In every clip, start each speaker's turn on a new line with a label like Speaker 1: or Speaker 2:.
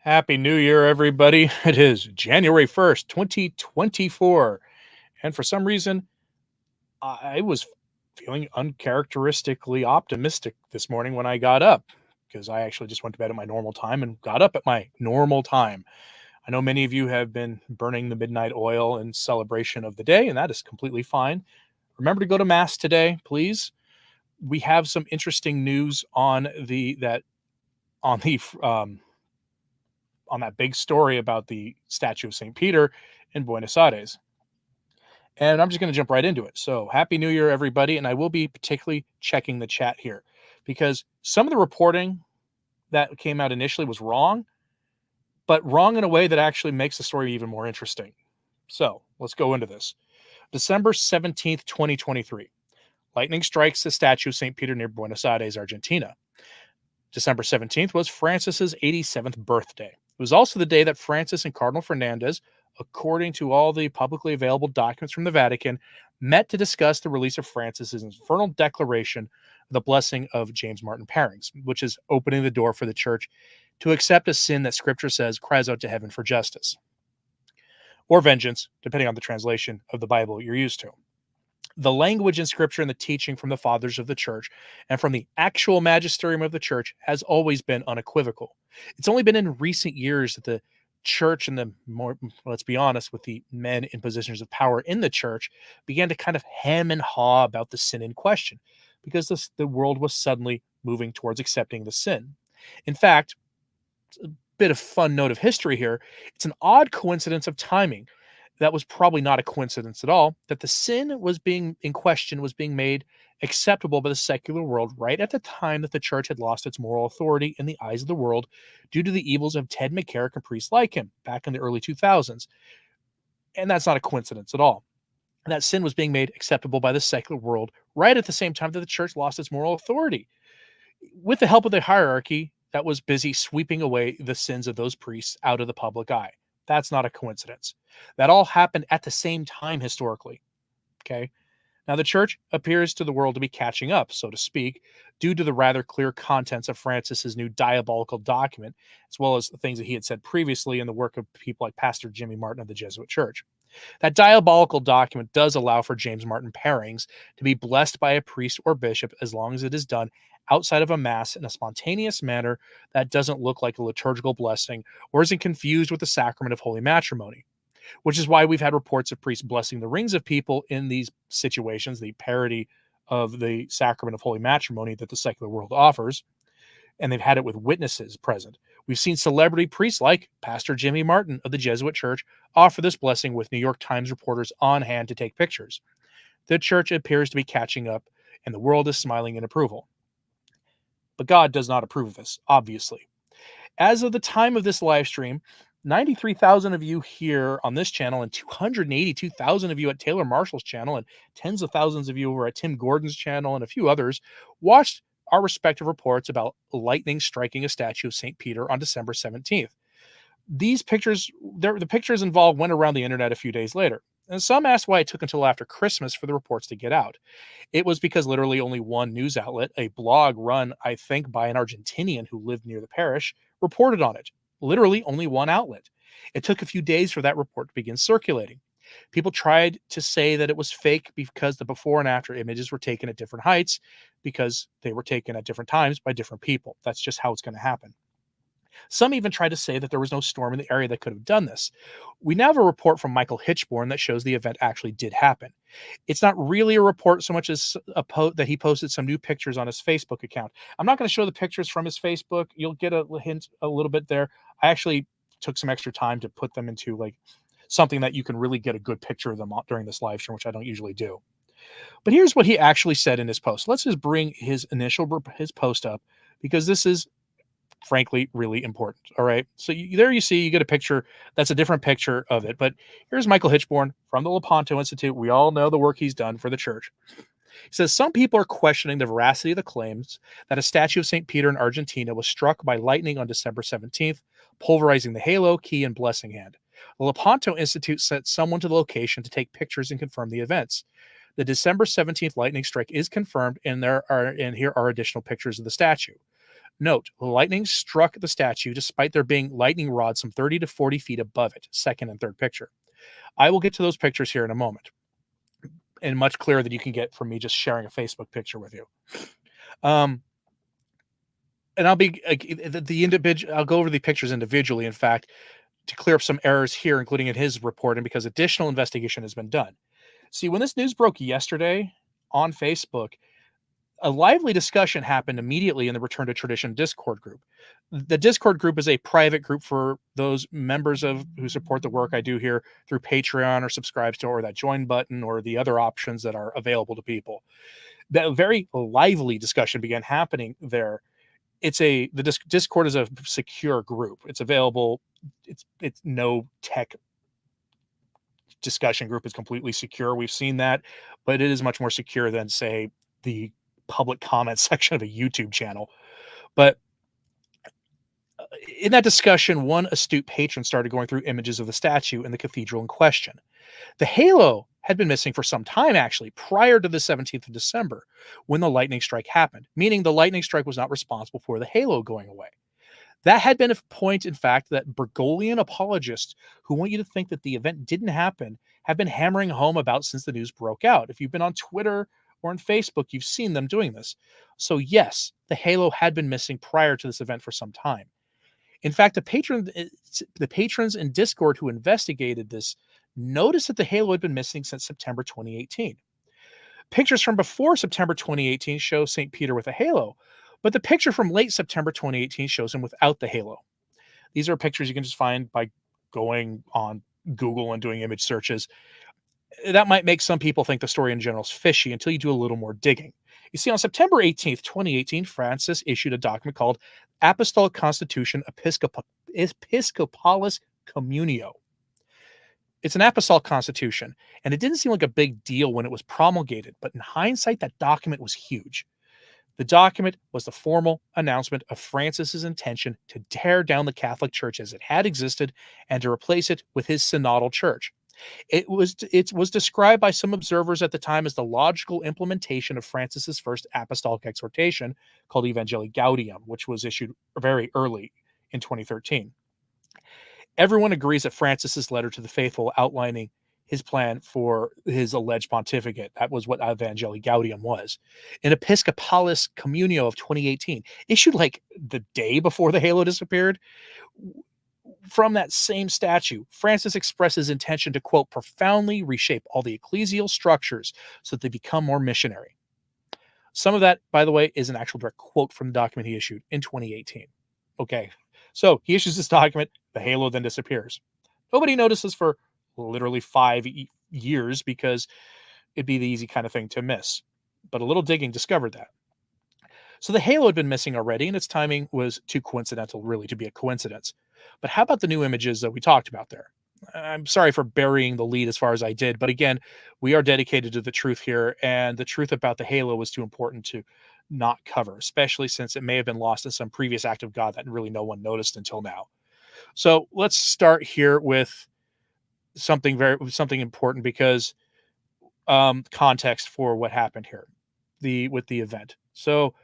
Speaker 1: Happy New Year, everybody. It is January 1st, 2024. And for some reason, I was feeling uncharacteristically optimistic this morning when I got up because I actually just went to bed at my normal time and got up at my normal time. I know many of you have been burning the midnight oil in celebration of the day, and that is completely fine. Remember to go to mass today, please. We have some interesting news on the on that big story about the statue of St. Peter in Buenos Aires. And I'm just going to jump right into it. So, Happy New Year, everybody. And I will be particularly checking the chat here because some of the reporting that came out initially was wrong, but wrong in a way that actually makes the story even more interesting. So, let's go into this. December 17th, 2023. Lightning strikes the statue of St. Peter near Buenos Aires, Argentina. December 17th was Francis's 87th birthday. It was also the day that Francis and Cardinal Fernandez, according to all the publicly available documents from the Vatican, met to discuss the release of Francis's infernal declaration, the blessing of James Martin Parings, which is opening the door for the church to accept a sin that Scripture says cries out to heaven for justice or vengeance, depending on the translation of the Bible you're used to. The language in Scripture and the teaching from the fathers of the church and from the actual magisterium of the church has always been unequivocal. It's only been in recent years that the church and the more, let's be honest, with the men in positions of power in the church began to kind of hem and haw about the sin in question because the world was suddenly moving towards accepting the sin. In fact, a bit of fun note of history here, it's an odd coincidence of timing that was probably not a coincidence at all, that the sin was being in question was being made acceptable by the secular world right at the time that the church had lost its moral authority in the eyes of the world due to the evils of Ted McCarrick and priests like him back in the early 2000s. And that's not a coincidence at all. That sin was being made acceptable by the secular world right at the same time that the church lost its moral authority. With the help of the hierarchy that was busy sweeping away the sins of those priests out of the public eye. That's not a coincidence. That all happened at the same time historically. Okay. Now, the church appears to the world to be catching up, so to speak, due to the rather clear contents of Francis's new diabolical document, as well as the things that he had said previously in the work of people like Pastor Jimmy Martin of the Jesuit Church. That diabolical document does allow for James Martin Parings to be blessed by a priest or bishop as long as it is done outside of a mass in a spontaneous manner that doesn't look like a liturgical blessing or isn't confused with the sacrament of holy matrimony, which is why we've had reports of priests blessing the rings of people in these situations, the parody of the sacrament of holy matrimony that the secular world offers, and they've had it with witnesses present. We've seen celebrity priests like Pastor Jimmy Martin of the Jesuit Church offer this blessing with New York Times reporters on hand to take pictures. The church appears to be catching up, and the world is smiling in approval. But God does not approve of this, obviously. As of the time of this live stream, 93,000 of you here on this channel and 282,000 of you at Taylor Marshall's channel and tens of thousands of you over at Tim Gordon's channel and a few others watched our respective reports about lightning striking a statue of St. Peter on December 17th. These pictures, the pictures involved went around the internet a few days later. And some asked why it took until after Christmas for the reports to get out. It was because literally only one news outlet, a blog run, I think, by an Argentinian who lived near the parish, reported on it. Literally only one outlet. It took a few days for that report to begin circulating. People tried to say that it was fake because the before and after images were taken at different heights because they were taken at different times by different people. That's just how it's going to happen. Some even tried to say that there was no storm in the area that could have done this. We now have a report from Michael Hitchborn that shows the event actually did happen. It's not really a report so much as that he posted some new pictures on his Facebook account. I'm not going to show the pictures from his Facebook. You'll get a hint a little bit there. I actually took some extra time to put them into like something that you can really get a good picture of them during this live stream, which I don't usually do. But here's what he actually said in his post. Let's just bring his post up because this is frankly really important. All right. So there you see, you get a picture. That's a different picture of it. But here's Michael Hitchborn from the Lepanto Institute. We all know the work he's done for the church. He says, some people are questioning the veracity of the claims that a statue of St. Peter in Argentina was struck by lightning on December 17th, pulverizing the halo, key, and blessing hand. The Lepanto Institute sent someone to the location to take pictures and confirm the events. The December 17th lightning strike is confirmed, and here are additional pictures of the statue. Note, lightning struck the statue despite there being lightning rods some 30 to 40 feet above it, second and third picture. I will get to those pictures here in a moment, and much clearer than you can get from me just sharing a Facebook picture with you. And I'll be the individual. I'll go over the pictures individually. In fact, to clear up some errors here, including in his report, and because additional investigation has been done. See, when this news broke yesterday on Facebook, a lively discussion happened immediately in the Return to Tradition Discord group. The Discord group is a private group for those members of who support the work I do here through Patreon or subscribes to, or that join button, or the other options that are available to people. That very lively discussion began happening there. The Discord is a secure group. It's available. It's no tech discussion group is completely secure. We've seen that, but it is much more secure than, say, the public comment section of a YouTube channel. But in that discussion, one astute patron started going through images of the statue in the cathedral in question. The halo had been missing for some time, actually, prior to the 17th of December, when the lightning strike happened, meaning the lightning strike was not responsible for the halo going away. That had been a point, in fact, that Bergoglian apologists who want you to think that the event didn't happen have been hammering home about since the news broke out. If you've been on Twitter or on Facebook, you've seen them doing this. So yes, the halo had been missing prior to this event for some time. In fact, the patrons in Discord who investigated this noticed that the halo had been missing since September 2018. Pictures from before September 2018 show St. Peter with a halo, but the picture from late September 2018 shows him without the halo. These are pictures you can just find by going on Google and doing image searches. That might make some people think the story in general is fishy until you do a little more digging. You see, on September 18th, 2018, Francis issued a document called Apostolic Constitution Episcopalis Communio. It's an apostolic constitution, and it didn't seem like a big deal when it was promulgated, but in hindsight, that document was huge. The document was the formal announcement of Francis's intention to tear down the Catholic Church as it had existed and to replace it with his synodal church. It was described by some observers at the time as the logical implementation of Francis's first apostolic exhortation called Evangelii Gaudium, which was issued very early in 2013. Everyone agrees that Francis's letter to the faithful outlining his plan for his alleged pontificate, that was what Evangelii Gaudium was. An Episcopalis Communio of 2018, issued like the day before the halo disappeared. From that same statute, Francis expressed his intention to, quote, profoundly reshape all the ecclesial structures so that they become more missionary. Some of that, by the way, is an actual direct quote from the document he issued in 2018. Okay, so he issues this document, the halo then disappears. Nobody notices for literally 5 years because it'd be the easy kind of thing to miss. But a little digging discovered that. So the halo had been missing already, and its timing was too coincidental, really, to be a coincidence. But how about the new images that we talked about there? I'm sorry for burying the lead as far as I did, but again, we are dedicated to the truth here, and the truth about the halo was too important to not cover, especially since it may have been lost in some previous act of God that really no one noticed until now. So let's start here with something important, because context for what happened here with the event. So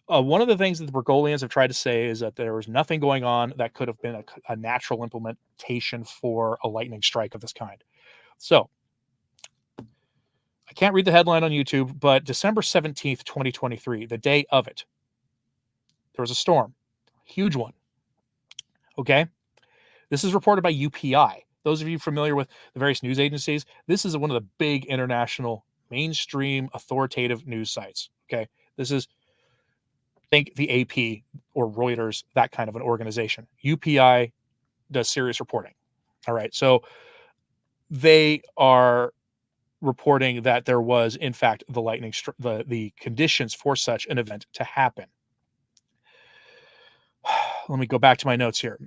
Speaker 1: one of the things that the Bergoglians have tried to say is that there was nothing going on that could have been a natural implementation for a lightning strike of this kind. So I can't read the headline on YouTube, but December 17th, 2023, the day of it, there was a storm, huge one. Okay. This is reported by UPI. Those of you familiar with the various news agencies, this is one of the big international mainstream authoritative news sites. Okay. This is, think the AP or Reuters, that kind of an organization. UPI does serious reporting. All right. So they are reporting that there was, in fact, the lightning, the conditions for such an event to happen. Let me go back to my notes here.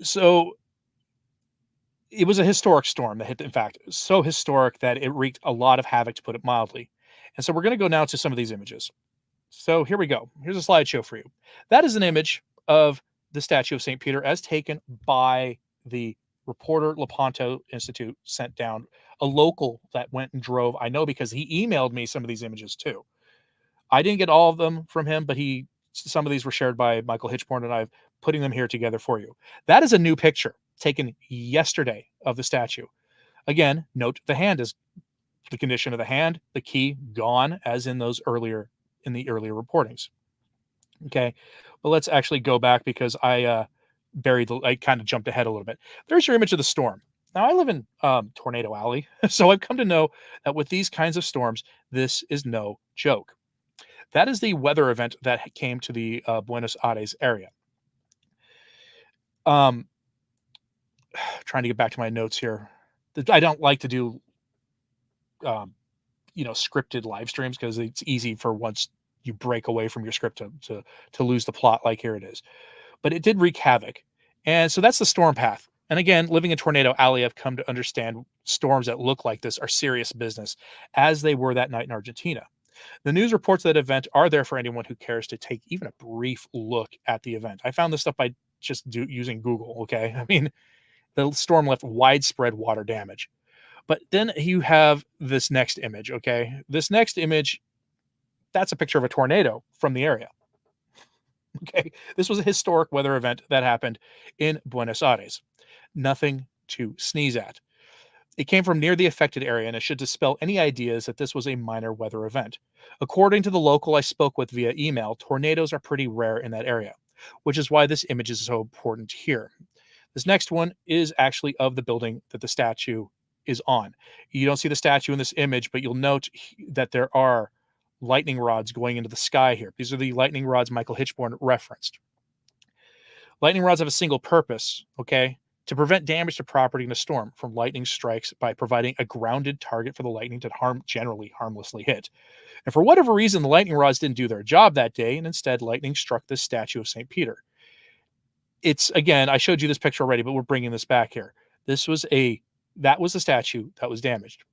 Speaker 1: So it was a historic storm that hit, in fact, so historic that it wreaked a lot of havoc, to put it mildly. And so we're going to go now to some of these images. So here we go. Here's a slideshow for you. That is an image of the statue of St. Peter as taken by the reporter Lepanto Institute sent down a local that went and drove. I know because he emailed me some of these images too. I didn't get all of them from him, but some of these were shared by Michael Hitchborn, and I'm putting them here together for you. That is a new picture taken yesterday of the statue. Again, note the hand is the condition of the hand, the key gone, as in the earlier reportings. Okay, but let's actually go back because I kind of jumped ahead a little bit. There's your image of the storm. Now I live in Tornado Alley, so I've come to know that with these kinds of storms, this is no joke. That is the weather event that came to the Buenos Aires area. Um, trying to get back to my notes here. I don't like to do um, scripted live streams because it's easy for once you break away from your script to lose the plot like here it is. But it did wreak havoc. And so that's the storm path. And again, living in Tornado Alley, I've come to understand storms that look like this are serious business, as they were that night in Argentina. The news reports of that event are there for anyone who cares to take even a brief look at the event. I found this stuff by just using Google. Okay. I mean, the storm left widespread water damage. But then you have this next image. Okay. This next image, that's a picture of a tornado from the area. Okay. This was a historic weather event that happened in Buenos Aires. Nothing to sneeze at. It came from near the affected area, and it should dispel any ideas that this was a minor weather event. According to the local I spoke with via email, tornadoes are pretty rare in that area, which is why this image is so important here. This next one is actually of the building that the statue is on. You don't see the statue in this image, but you'll note that there are lightning rods going into the sky here. These are the lightning rods Michael Hitchborn referenced. Lightning rods have a single purpose, okay? To prevent damage to property in a storm from lightning strikes by providing a grounded target for the lightning to generally harmlessly hit. And for whatever reason, the lightning rods didn't do their job that day, and instead lightning struck this statue of St. Peter. It's, again, I showed you this picture already, but we're bringing this back here. That was a statue that was damaged.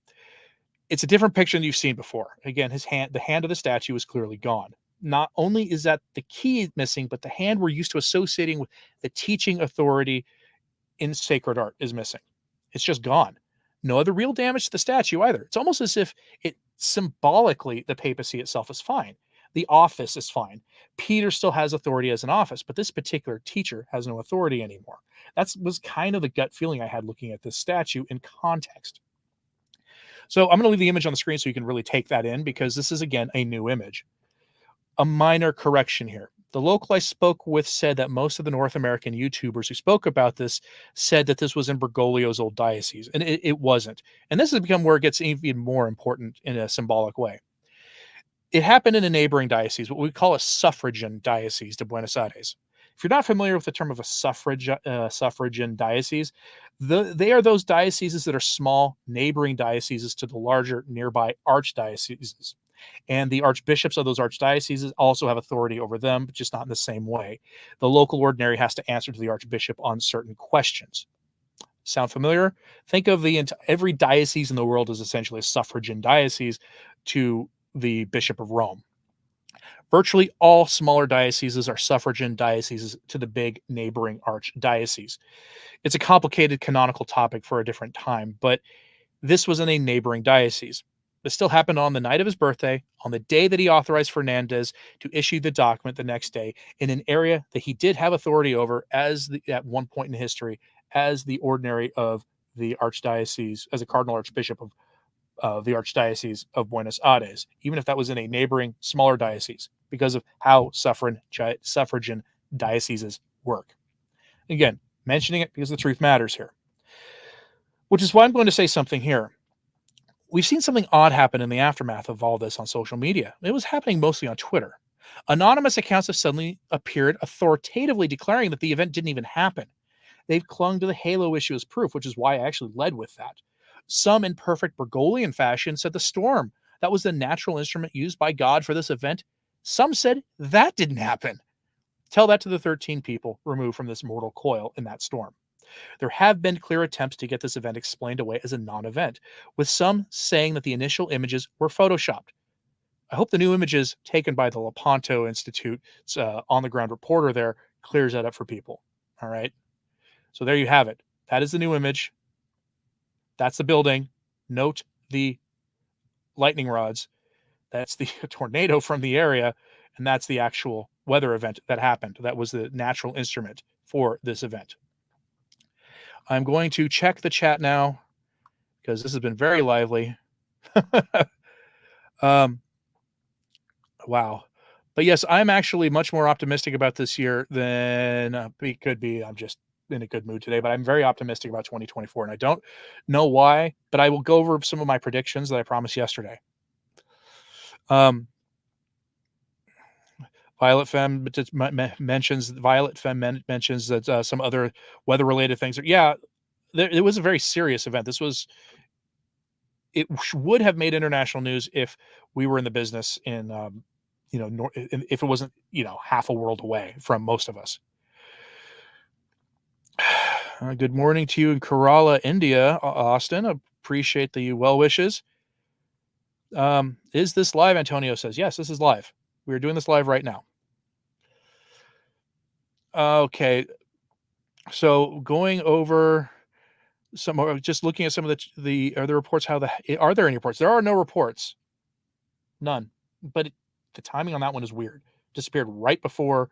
Speaker 1: It's a different picture than you've seen before. Again, the hand of the statue is clearly gone. Not only is that the key missing, but the hand we're used to associating with the teaching authority in sacred art is missing. It's just gone. No other real damage to the statue either. It's almost as if it symbolically, the papacy itself is fine. The office is fine. Peter still has authority as an office, but this particular teacher has no authority anymore. That was kind of the gut feeling I had looking at this statue in context. So I'm going to leave the image on the screen so you can really take that in, because this is, again, a new image. A minor correction here. The local I spoke with said that most of the North American YouTubers who spoke about this said that this was in Bergoglio's old diocese, and it wasn't. And this has become where it gets even more important in a symbolic way. It happened in a neighboring diocese, what we call a suffragan diocese to Buenos Aires. If you're not familiar with the term of a suffragan diocese, they are those dioceses that are small neighboring dioceses to the larger nearby archdioceses. And the archbishops of those archdioceses also have authority over them, but just not in the same way. The local ordinary has to answer to the archbishop on certain questions. Sound familiar? Think of every diocese in the world as essentially a suffragan diocese to the Bishop of Rome. Virtually all smaller dioceses are suffragan dioceses to the big neighboring archdiocese. It's a complicated canonical topic for a different time, but this was in a neighboring diocese. This still happened on the night of his birthday, on the day that he authorized Fernandez to issue the document the next day, in an area that he did have authority over at one point in history as the ordinary of the archdiocese, as a cardinal archbishop of the Archdiocese of Buenos Aires, even if that was in a neighboring smaller diocese, because of how suffragan dioceses work. Again, mentioning it because the truth matters here. Which is why I'm going to say something here. We've seen something odd happen in the aftermath of all this on social media. It was happening mostly on Twitter. Anonymous accounts have suddenly appeared authoritatively declaring that the event didn't even happen. They've clung to the halo issue as proof, which is why I actually led with that. Some, in perfect Bergoglian fashion, said the storm, that was the natural instrument used by God for this event. Some said that didn't happen. Tell that to the 13 people removed from this mortal coil in that storm. There have been clear attempts to get this event explained away as a non-event, with some saying that the initial images were photoshopped. I hope the new images taken by the Lepanto Institute, on-the-ground reporter there, clears that up for people. All right? So there you have it. That is the new image. That's the building. Note the lightning rods. That's the tornado from the area, and that's the actual weather event that happened. That was the natural instrument for this event. I'm going to check the chat now because this has been very lively. um, wow. But yes, I'm actually much more optimistic about this year than it could be. I'm just in a good mood today, but I'm very optimistic about 2024, and I don't know why, but I will go over some of my predictions that I promised yesterday. Violet Femme mentions that some other weather-related things. Yeah, it was a very serious event. It would have made international news if we were in the business in, if it wasn't, half a world away from most of us. Good morning to you in Kerala, India, Austin. Appreciate the well wishes. Is this live? Antonio says, yes, this is live. We're doing this live right now. Okay. So going over some more, just looking at some of the reports, are there any reports? There are no reports. None. But the timing on that one is weird. Disappeared right before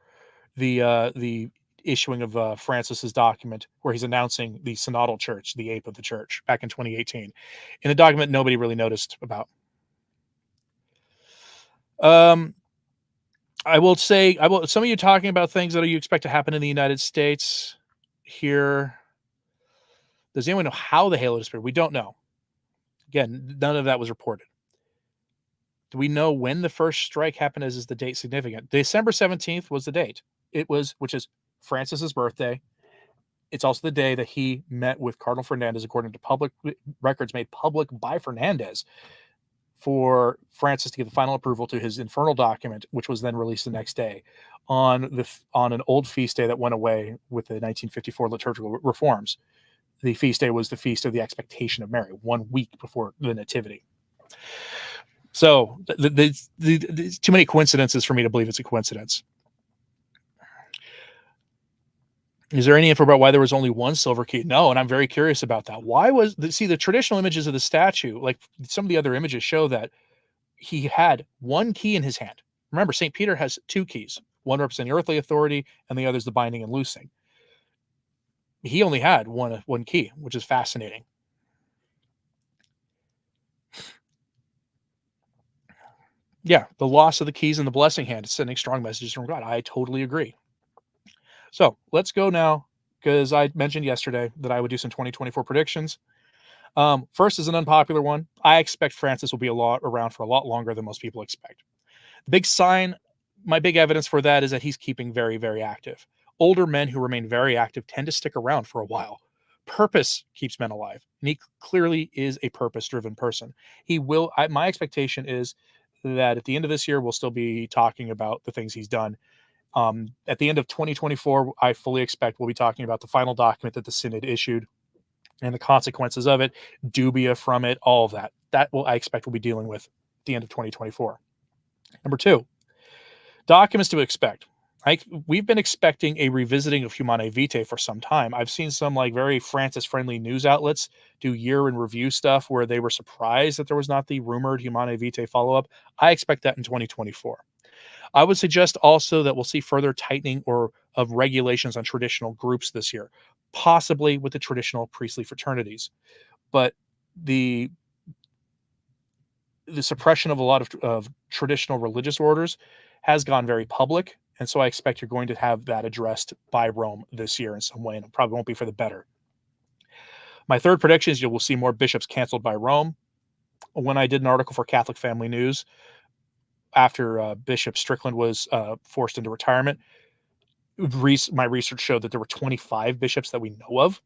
Speaker 1: the issuing of Francis's document where he's announcing the synodal church, the ape of the church, back in 2018. In a document nobody really noticed about. I will say, some of you talking about things that you expect to happen in the United States here. Does anyone know how the halo disappeared? We don't know. Again, none of that was reported. Do we know when the first strike happened? Is the date significant? December 17th was the date. Which is Francis's birthday. It's also the day that he met with Cardinal Fernandez, according to public records made public by Fernandez, for Francis to give the final approval to his infernal document, which was then released the next day on an old feast day that went away with the 1954 liturgical reforms. The feast day was the feast of the expectation of Mary, 1 week before the Nativity. So there's too many coincidences for me to believe it's a coincidence. Is there any info about why there was only one silver key? No, and I'm very curious about that. Why was the traditional images of the statue, like some of the other images, show that he had one key in his hand. Remember, St. Peter has two keys, one representing earthly authority and the other is the binding and loosing. He only had one key, which is fascinating. Yeah, the loss of the keys in the blessing hand is sending strong messages from God. I totally agree. So let's go now, because I mentioned yesterday that I would do some 2024 predictions. First is an unpopular one. I expect Francis will be around for a lot longer than most people expect. The big sign, my big evidence for that is that he's keeping very, very active. Older men who remain very active tend to stick around for a while. Purpose keeps men alive, and he clearly is a purpose-driven person. My expectation is that at the end of this year, we'll still be talking about the things he's done. At the end of 2024, I fully expect we'll be talking about the final document that the Synod issued and the consequences of it, dubia from it, all of that. I expect we'll be dealing with at the end of 2024. Number two, documents to expect. We've been expecting a revisiting of Humanae Vitae for some time. I've seen some very Francis-friendly news outlets do year in review stuff where they were surprised that there was not the rumored Humanae Vitae follow-up. I expect that in 2024. I would suggest also that we'll see further tightening of regulations on traditional groups this year, possibly with the traditional priestly fraternities. But the suppression of a lot of traditional religious orders has gone very public. And so I expect you're going to have that addressed by Rome this year in some way, and it probably won't be for the better. My third prediction is you will see more bishops canceled by Rome. When I did an article for Catholic Family News after Bishop Strickland was forced into retirement, my research showed that there were 25 bishops that we know of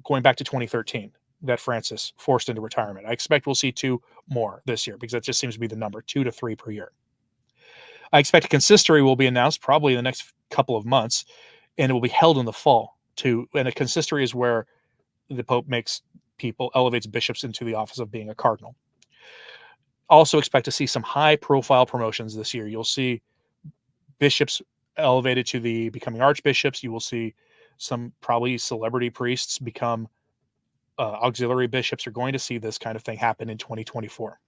Speaker 1: going back to 2013 that Francis forced into retirement. I expect we'll see 2 more this year because that just seems to be the number, 2 to 3 per year. I expect a consistory will be announced probably in the next couple of months, and it will be held in the fall. And a consistory is where the Pope elevates bishops into the office of being a cardinal. Also expect to see some high-profile promotions this year. You'll see bishops elevated to becoming archbishops. You will see some probably celebrity priests become auxiliary bishops are going to see this kind of thing happen in 2024.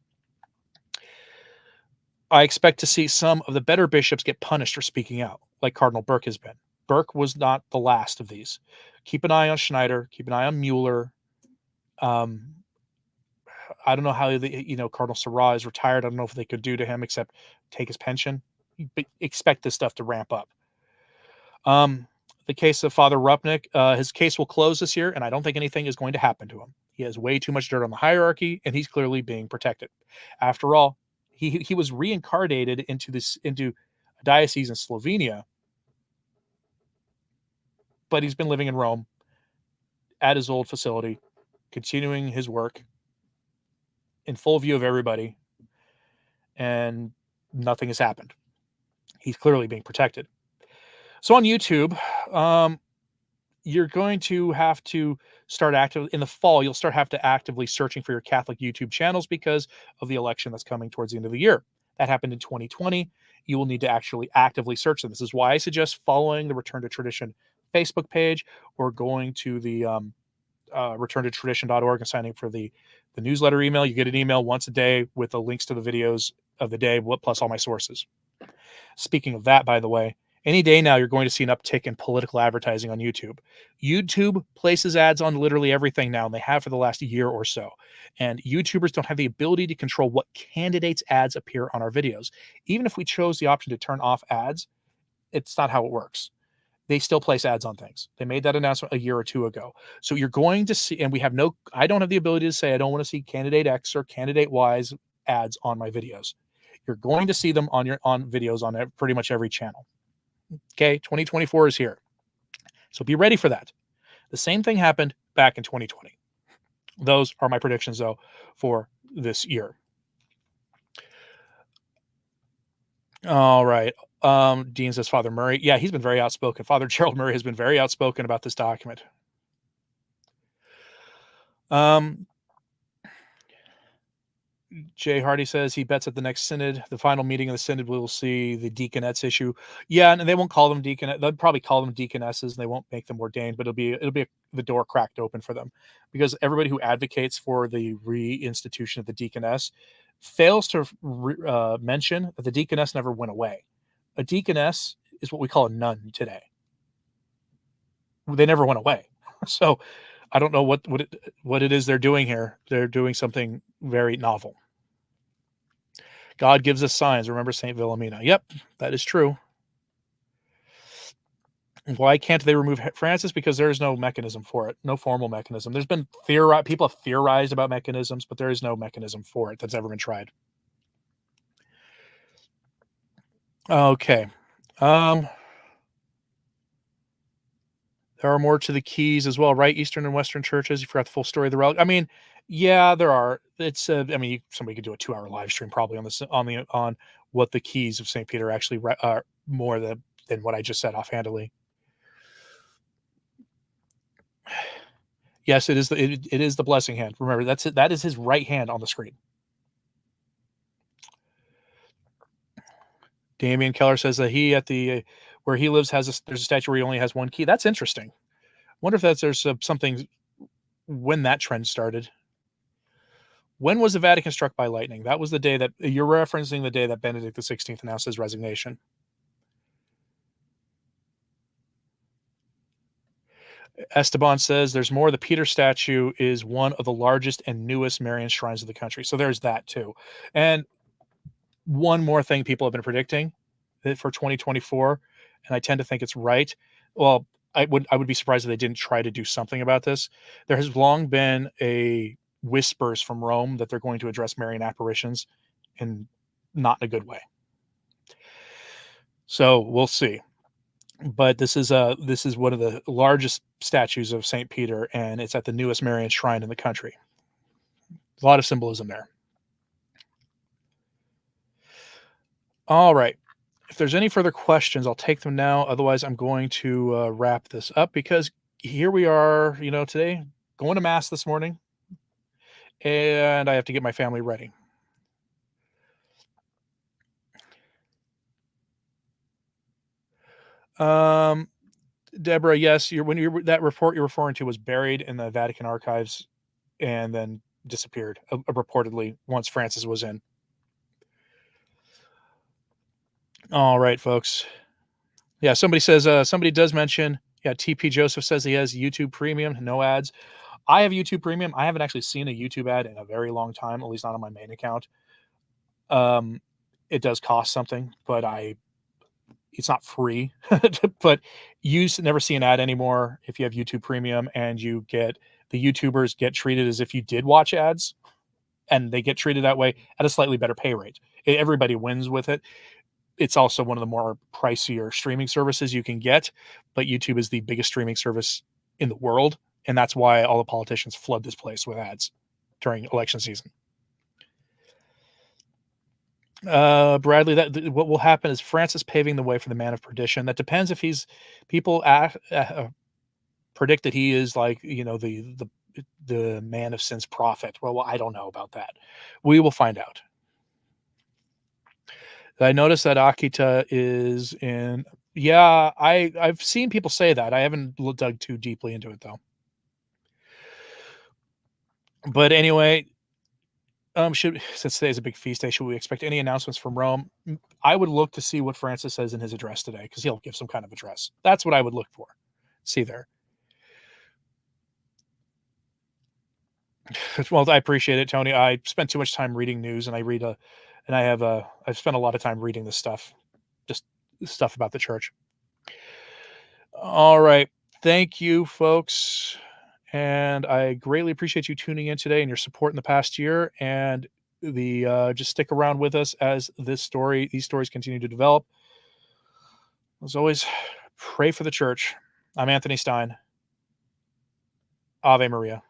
Speaker 1: I expect to see some of the better bishops get punished for speaking out, like Cardinal Burke has been. Burke was not the last of these. Keep an eye on Schneider. Keep an eye on Mueller. Um, I don't know how Cardinal Sarah is retired. I don't know if they could do to him except take his pension. But expect this stuff to ramp up. The case of Father Rupnik, his case will close this year, and I don't think anything is going to happen to him. He has way too much dirt on the hierarchy, and he's clearly being protected. After all, he was reincarnated into a diocese in Slovenia, but he's been living in Rome at his old facility, continuing his work in full view of everybody, and nothing has happened. He's clearly being protected. So on YouTube, you're going to have to start actively in the fall. You'll have to actively searching for your Catholic YouTube channels because of the election that's coming towards the end of the year. That happened in 2020. You will need to actually actively search them. This is why I suggest following the Return to Tradition Facebook page or going to the returntotradition.org and signing up for the newsletter email. You get an email once a day with the links to the videos of the day, plus all my sources. Speaking of that, by the way, any day now, you're going to see an uptick in political advertising on YouTube. YouTube places ads on literally everything now, and they have for the last year or so. And YouTubers don't have the ability to control what candidates' ads appear on our videos. Even if we chose the option to turn off ads, it's not how it works. They still place ads on things. They made that announcement a year or two ago. So you're going to see, and I don't have the ability to say I don't want to see candidate X or candidate Y's ads on my videos. You're going to see them on videos on pretty much every channel. Okay, 2024 is here. So be ready for that. The same thing happened back in 2020. Those are my predictions, though, for this year. All right. Dean says Father Murray. Yeah, he's been very outspoken. Father Gerald Murray has been very outspoken about this document. Jay Hardy says he bets at the next synod, the final meeting of the synod, we will see the deaconettes issue. Yeah, and they won't call them deaconess. They'll probably call them deaconesses, and they won't make them ordained, but it'll be the door cracked open for them, because everybody who advocates for the reinstitution of the deaconess fails to mention that the deaconess never went away. A deaconess is what we call a nun today. They never went away. So I don't know what it is they're doing here. They're doing something very novel. God gives us signs. Remember St. Wilhelmina. Yep, that is true. Why can't they remove Francis? Because there is no mechanism for it. No formal mechanism. There's been people have theorized about mechanisms, but there is no mechanism for it that's ever been tried. Okay. There are more to the keys as well, right? Eastern and Western churches. You forgot the full story of the relic. I mean, yeah, there are. It's somebody could do a 2-hour live stream probably on what the keys of St. Peter actually are more than what I just said offhandedly. Yes, it is the blessing hand. Remember, that is his right hand on the screen. Damian Keller says that he at the where he lives there's a statue where he only has one key. That's interesting. Wonder if there's something when that trend started. When was the Vatican struck by lightning? That was the day that you're referencing, the day that Benedict XVI announced his resignation. Esteban says there's more. The Peter statue is one of the largest and newest Marian shrines of the country. So there's that too. And one more thing people have been predicting for 2024, and I tend to think it's right. Well, I would be surprised if they didn't try to do something about this. There has long been a whispers from Rome that they're going to address Marian apparitions, and not in a good way. So we'll see. But this is one of the largest statues of St. Peter, and it's at the newest Marian shrine in the country. A lot of symbolism there. All right. If there's any further questions, I'll take them now. Otherwise, I'm going to wrap this up, because here we are, today, going to Mass this morning, and I have to get my family ready. Deborah, yes, that report you're referring to was buried in the Vatican archives and then disappeared, reportedly, once Francis was in. All right, folks. Yeah, somebody does mention, yeah, TP Joseph says he has YouTube Premium, no ads. I have YouTube Premium. I haven't actually seen a YouTube ad in a very long time, at least not on my main account. It does cost something, but it's not free. But you never see an ad anymore if you have YouTube Premium, and the YouTubers get treated as if you did watch ads, and they get treated that way at a slightly better pay rate. Everybody wins with it. It's also one of the more pricier streaming services you can get, but YouTube is the biggest streaming service in the world, and that's why all the politicians flood this place with ads during election season. Bradley, what will happen is Francis paving the way for the man of perdition. That depends if people predict that he is like, the man of sin's prophet. Well, I don't know about that. We will find out. I noticed that Akita is in. Yeah, I've seen people say that. I haven't dug too deeply into it though. But anyway, since today is a big feast day, should we expect any announcements from Rome? I would look to see what Francis says in his address today, because he'll give some kind of address. That's what I would look for. See there. Well, I appreciate it, Tony. I spent too much time reading news, and I've spent a lot of time reading this stuff, just stuff about the church. All right. Thank you, folks. And I greatly appreciate you tuning in today and your support in the past year. And just stick around with us as these stories continue to develop. As always, pray for the church. I'm Anthony Stine. Ave Maria.